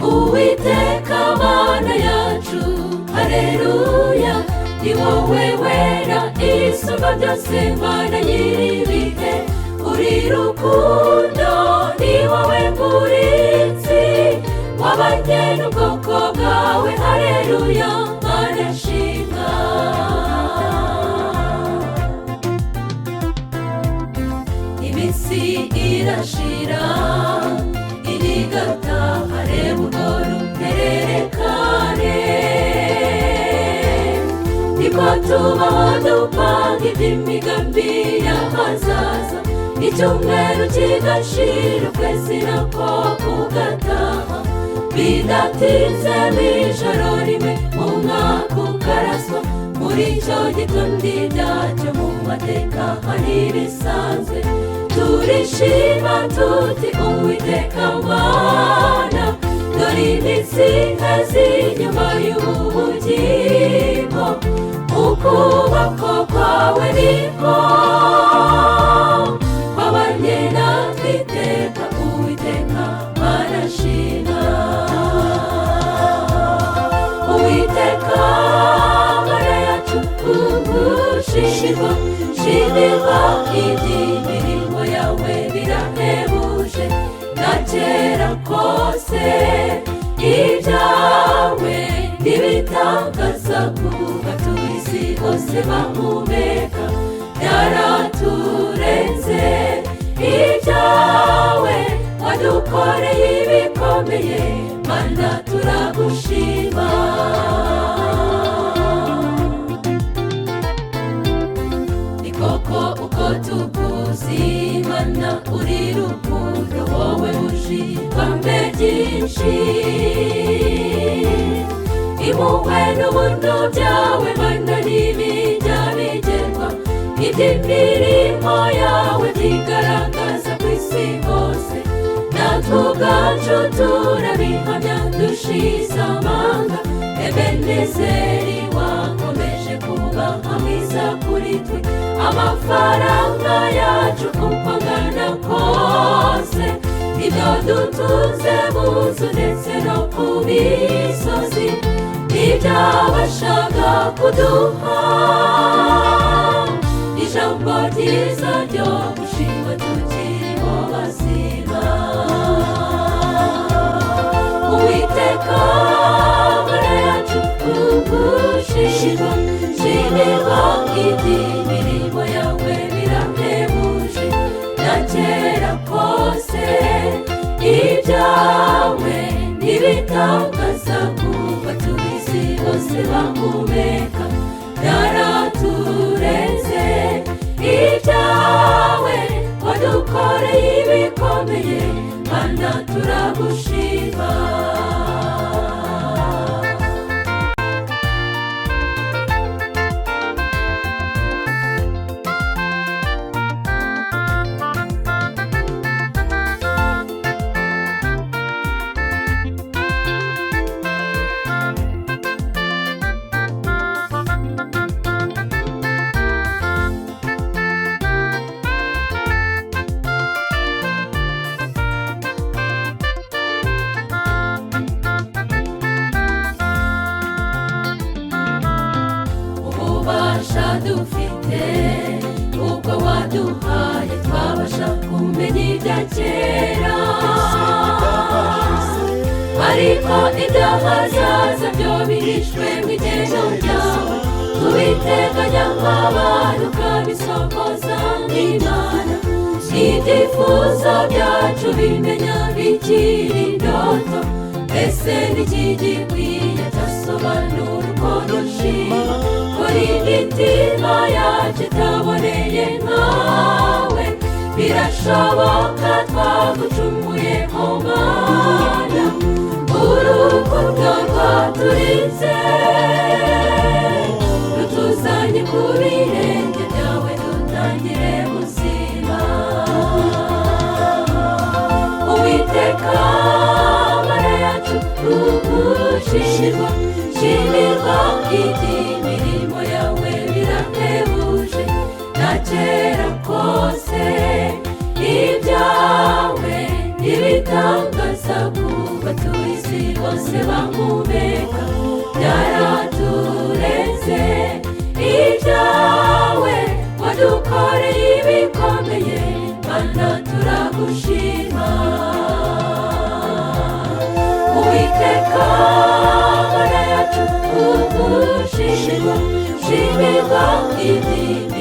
Uwiteka Mana yacu, haleluya, ni wowe wera isumba byose Mana nyiribihe, uri rukundo, ni wowe murinzi wabanye n'ubwoko bwawe, haleluya, Mana shimwa. Iminsi irashira irigata, hareba urwo ruhererekane, niko tubaho dupanga iby'imigambi y'ahazaza, icyumweru kigashira ukwezi nako kugataha, bidatinze mw'ijoro rimwe umwaka ukaraswa, muri icyo gitondo ibyacyo mu mateka ntibisanzwe, turishima tuti Uwiteka Mana, dore iminsi iheze inyuma y'ubugingo, ukuboko kwawe niko kwabanye natwe iteka, Uwiteka Mana shimwa. Uwiteka Mana yacu, ugushimwa, shimirwa iby'imirimo yawe birahebuje, na kera kose ibyawe ntibitangaza, kuba turi isi hose bahumeka, byaraturenze ibyawe wadukoreye ibikomeye, Mana turagushima. Ni koko uko tukuzi Mana uri rukundo, wowe ujibambe byinshi, impuhwe n'ubuntu byawe Mana ntibijya bigerwa, iby'imirimo yawe byigaragaza ku isi hose, natwe ubwacu turabihamya dushize amanga, Ebenezeri wakomeje kuba mwiza kuri twe, amafaranga yacu uko angana kose, ibyo dutunze mu nzu ndetse no ku misozi, ntibyabashaga kuduha ijambo ryiza ryo gushimwa tukiriho bazima. Uwiteka Mana yacu, ugushimwa, shimirwa iby'imirimo yawe birahebuje, na kera kose ibyawe ntibitangaza, kuba turi isi hose bahumeka, byaraturenze ibyawe wadukoreye ibikomeye, Mana turagushima. Dufite ubwo waduhaye, twabasha kumenya ibya kera, ariko iby'ahazaza byo bihishwe mu igeno ryawe, tubiteganya nk'abantu ukabisohoza nk'Imana, ibyifuzo byacu bimenya bikiri indoto, ese n'iki gikwiye cyasobanura uko dushima, kuri imitima yacu itaboneye nkawe, birashoboka twagucumuyeho Mana, urukundo rwaturinze rutuzanye ku birenge byawe, dutangire buzima. ugushimirwa shimirwa iby'imirimo yawe birahebuje na kera kose ibyawe ibitangaza ku batuye isi bose bahumeka byaraturenze ibyawe wadukoreye ibikomeye Mana turagushima Uwiteka Mana yacu ugushimirwa shimirwa iby'imirimo